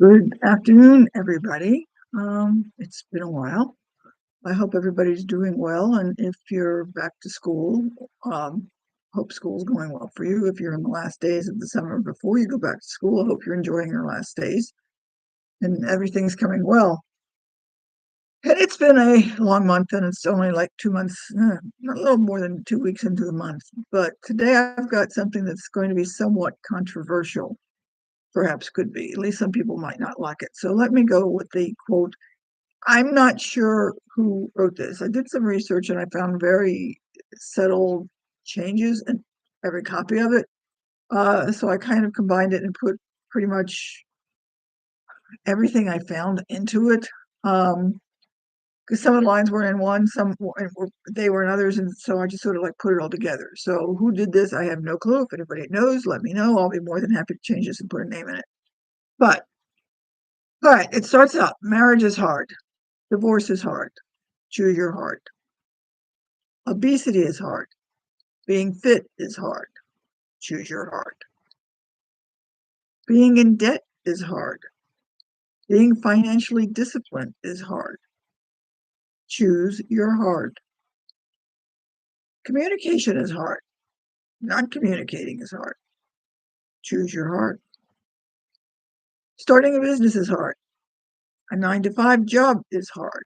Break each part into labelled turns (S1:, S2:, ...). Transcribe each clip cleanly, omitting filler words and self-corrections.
S1: Good afternoon, everybody. It's been a while. I hope everybody's doing well, and if you're back to school, hope school's going well for you. If you're in the last days of the summer before you go back to school, I hope you're enjoying your last days and everything's coming well. And it's been a long month, and it's only like 2 months, a little more than 2 weeks into the month. But today I've got something that's going to be somewhat controversial. Perhaps could be. At least some people might not like it. So let me go with the quote. I'm not sure who wrote this. I did some research and I found very subtle changes in every copy of it. So I kind of combined it and put pretty much everything I found into it. Because some of the lines were in one, they were in others, and so I just sort of like put it all together. So who did this? I have no clue. If anybody knows, let me know. I'll be more than happy to change this and put a name in it. But it starts out, marriage is hard, divorce is hard, choose your heart. Obesity is hard, being fit is hard, choose your heart. Being in debt is hard, being financially disciplined is hard, choose your heart. Communication is hard, not communicating is hard, choose your heart. Starting a business is hard, a 9 to 5 job is hard,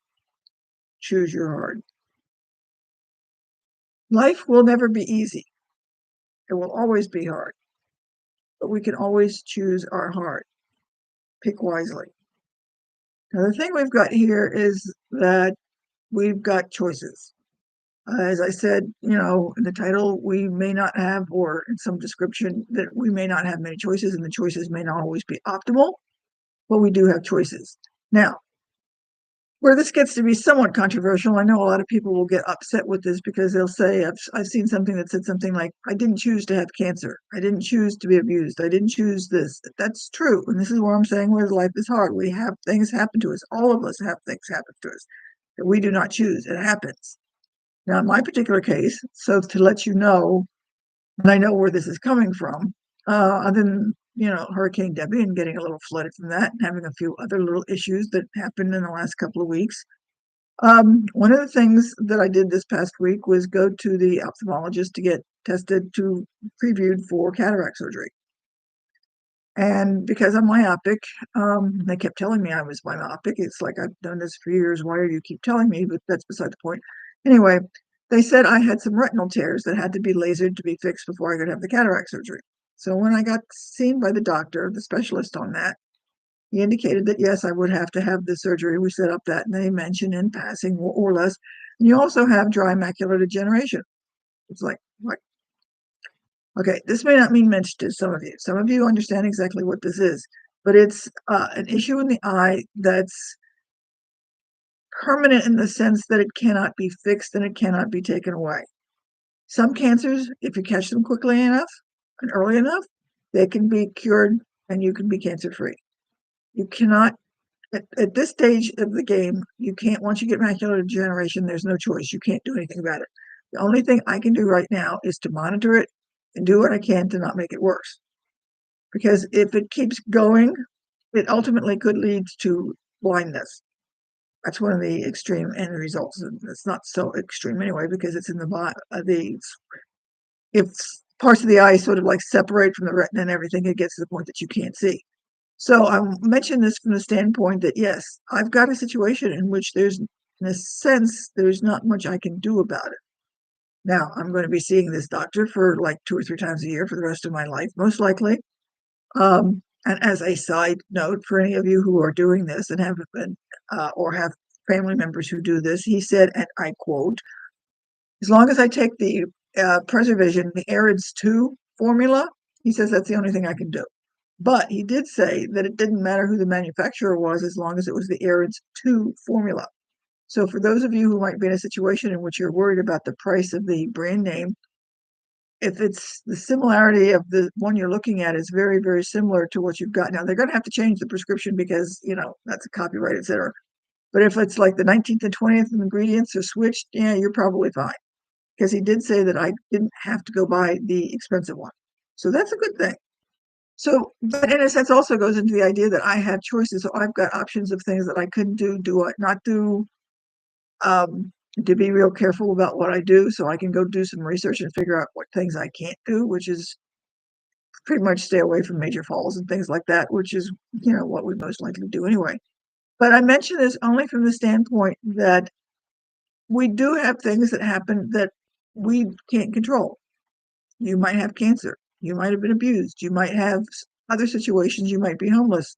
S1: choose your heart. Life will never be easy, it will always be hard, but we can always choose our heart. Pick wisely. Now, the thing we've got here is that we've got choices. As I said, in the title, we may not have, or in some description, that we may not have many choices, and the choices may not always be optimal, but we do have choices. Now, where this gets to be somewhat controversial, I know a lot of people will get upset with this because they'll say, I've seen something that said something like, I didn't choose to have cancer. I didn't choose to be abused. I didn't choose this. That's true. And this is what I'm saying, where life is hard. We have things happen to us. All of us have things happen to us that we do not choose. It happens. Now, in my particular case, so to let you know, and I know where this is coming from, other than, Hurricane Debbie and getting a little flooded from that and having a few other little issues that happened in the last couple of weeks. One of the things that I did this past week was go to the ophthalmologist to get tested to previewed for cataract surgery. And because I'm myopic, they kept telling me I was myopic. It's like, I've done this for years. Why do you keep telling me? But that's beside the point. Anyway, they said I had some retinal tears that had to be lasered to be fixed before I could have the cataract surgery. So when I got seen by the doctor, the specialist on that, he indicated that yes, I would have to have the surgery. We set up that, and they mentioned in passing, more or less. And you also have dry macular degeneration. It's like, what? Okay, this may not mean much to some of you. Some of you understand exactly what this is, but it's an issue in the eye that's permanent in the sense that it cannot be fixed and it cannot be taken away. Some cancers, if you catch them quickly enough and early enough, they can be cured and you can be cancer free. You cannot, at this stage of the game, you can't, once you get macular degeneration, there's no choice. You can't do anything about it. The only thing I can do right now is to monitor it and do what I can to not make it worse. Because if it keeps going, it ultimately could lead to blindness. That's one of the extreme end results. And it's not so extreme anyway, because it's in the if parts of the eye sort of like separate from the retina and everything, it gets to the point that you can't see. So I mention this from the standpoint that yes, I've got a situation in which there's, in a sense, there's not much I can do about it. Now, I'm going to be seeing this doctor for like 2 or 3 times a year for the rest of my life, most likely. And as a side note, for any of you who are doing this and have been, or have family members who do this, he said, and I quote, as long as I take the Preservision, the ARIDS 2 formula, he says that's the only thing I can do. But he did say that it didn't matter who the manufacturer was as long as it was the ARIDS 2 formula. So for those of you who might be in a situation in which you're worried about the price of the brand name, if it's the similarity of the one you're looking at is very, very similar to what you've got now, they're going to have to change the prescription because, that's a copyright, et cetera. But if it's like the 19th and 20th ingredients are switched, yeah, you're probably fine. Because he did say that I didn't have to go buy the expensive one. So that's a good thing. So that in a sense also goes into the idea that I have choices. So I've got options of things that I couldn't do I not do, um, to be real careful about what I do so I can go do some research and figure out what things I can't do, which is pretty much stay away from major falls and things like that, which is, what we most likely do anyway. But I mention this only from the standpoint that we do have things that happen that we can't control. You might have cancer. You might have been abused. You might have other situations. You might be homeless.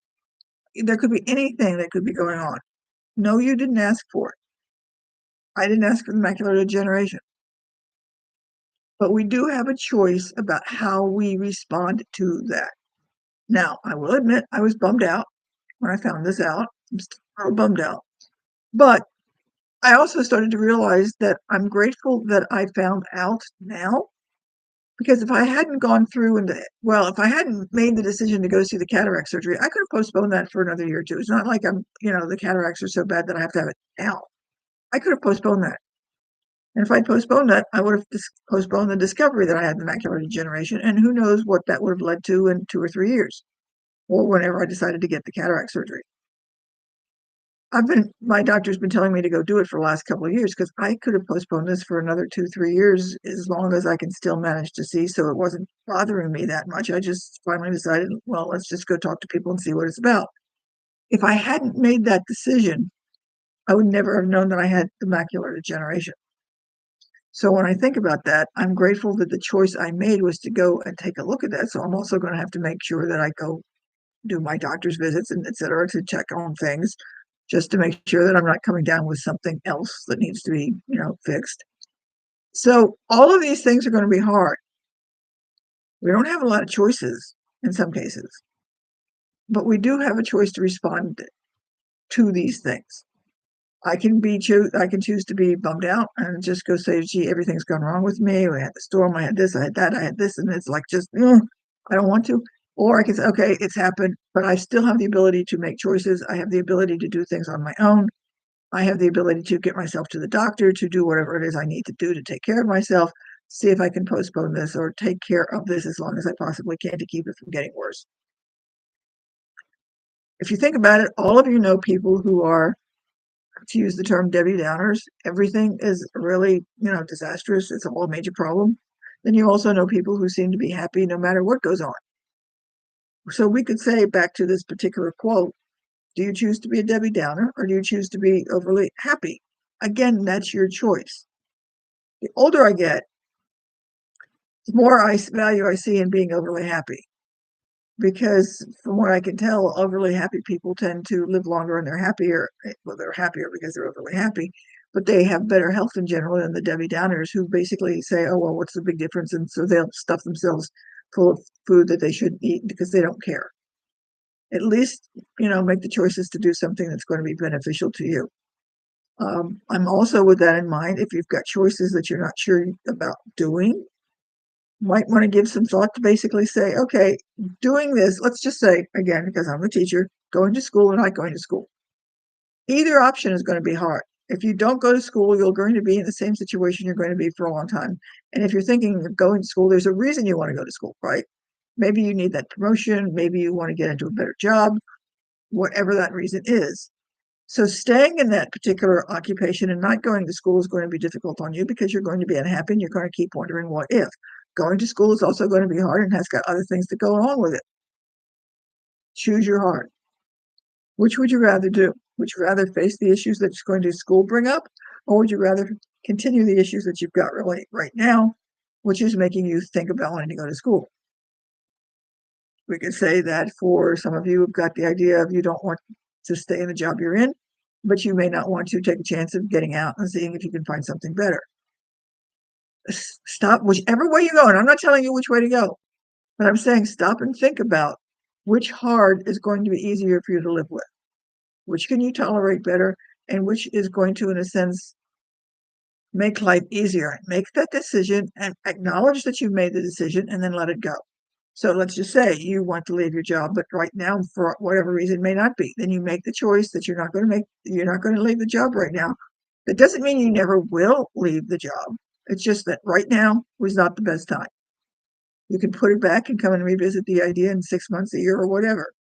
S1: There could be anything that could be going on. No, you didn't ask for it. I didn't ask for the macular degeneration. But we do have a choice about how we respond to that. Now, I will admit I was bummed out when I found this out. I'm still a little bummed out. But I also started to realize that I'm grateful that I found out now, because if I hadn't gone through if I hadn't made the decision to go see the cataract surgery, I could have postponed that for another year or two. It's not like the cataracts are so bad that I have to have it now. I could have postponed that. And if I'd postponed that, I would have postponed the discovery that I had the macular degeneration. And who knows what that would have led to in 2 or 3 years, or whenever I decided to get the cataract surgery. My doctor's been telling me to go do it for the last couple of years because I could have postponed this for another 2, 3 years as long as I can still manage to see. So it wasn't bothering me that much. I just finally decided, well, let's just go talk to people and see what it's about. If I hadn't made that decision, I would never have known that I had the macular degeneration. So when I think about that, I'm grateful that the choice I made was to go and take a look at that. So I'm also going to have to make sure that I go do my doctor's visits and et cetera to check on things, just to make sure that I'm not coming down with something else that needs to be, fixed. So all of these things are going to be hard. We don't have a lot of choices in some cases, but we do have a choice to respond to these things. I can choose to be bummed out and just go say, gee, everything's gone wrong with me. I had the storm, I had this, I had that, I had this, and it's like just I don't want to. Or I can say, okay, it's happened, but I still have the ability to make choices. I have the ability to do things on my own. I have the ability to get myself to the doctor, to do whatever it is I need to do to take care of myself, see if I can postpone this or take care of this as long as I possibly can to keep it from getting worse. If you think about it, all of you know people who are, to use the term Debbie Downers, everything is really, disastrous. It's all a major problem. Then you also know people who seem to be happy no matter what goes on. So we could say, back to this particular quote, do you choose to be a Debbie Downer or do you choose to be overly happy? Again, that's your choice. The older I get, the more value I see in being overly happy. Because from what I can tell, overly happy people tend to live longer and they're happier. Well, they're happier because they're overly happy, but they have better health in general than the Debbie Downers who basically say, oh, well, what's the big difference? And so they'll stuff themselves full of food that they shouldn't eat because they don't care. At least, make the choices to do something that's going to be beneficial to you. I'm also, with that in mind, if you've got choices that you're not sure about doing, might want to give some thought to basically say, okay, doing this, let's just say, again, because I'm a teacher, going to school or not going to school. Either option is going to be hard. If you don't go to school, you're going to be in the same situation you're going to be for a long time. And if you're thinking of going to school, there's a reason you want to go to school, right? Maybe you need that promotion. Maybe you want to get into a better job, whatever that reason is. So staying in that particular occupation and not going to school is going to be difficult on you because you're going to be unhappy and you're going to keep wondering what if. Going to school is also going to be hard and has got other things that go along with it. Choose your heart. Which would you rather do? Would you rather face the issues that going to school bring up, or would you rather continue the issues that you've got really right now, which is making you think about wanting to go to school? We could say that for some of you who've got the idea of you don't want to stay in the job you're in, but you may not want to take a chance of getting out and seeing if you can find something better. Stop whichever way you go, and I'm not telling you which way to go, but I'm saying stop and think about which hard is going to be easier for you to live with. Which can you tolerate better, and which is going to, in a sense, make life easier. Make that decision and acknowledge that you've made the decision and then let it go. So let's just say you want to leave your job, but right now, for whatever reason, may not be. Then you make the choice that you're not going to leave the job right now. That doesn't mean you never will leave the job. It's just that right now was not the best time. You can put it back and come and revisit the idea in 6 months, a year, or whatever.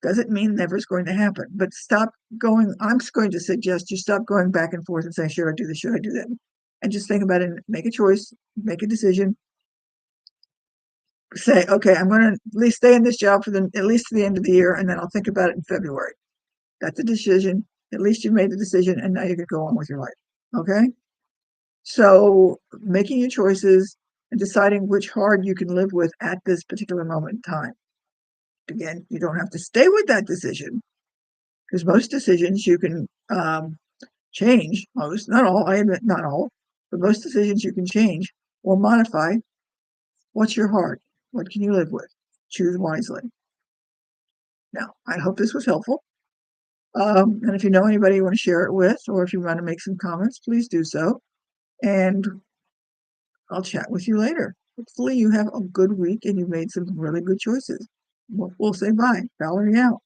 S1: Doesn't mean never is going to happen, but stop going. I'm going to suggest you stop going back and forth and saying, should I do this? Should I do that? And just think about it and make a choice, make a decision. Say, okay, I'm going to at least stay in this job for at least to the end of the year, and then I'll think about it in February. That's a decision. At least you made the decision, and now you can go on with your life. Okay? So making your choices and deciding which hard you can live with at this particular moment in time. Again, you don't have to stay with that decision, because most decisions you can change. Most, not all, I admit not all, but most decisions you can change or modify. What's your heart? What can you live with? Choose wisely. Now, I hope this was helpful. And if you know anybody you want to share it with, or if you want to make some comments, please do so. And I'll chat with you later. Hopefully you have a good week and you made some really good choices. We'll say bye. Valerie out.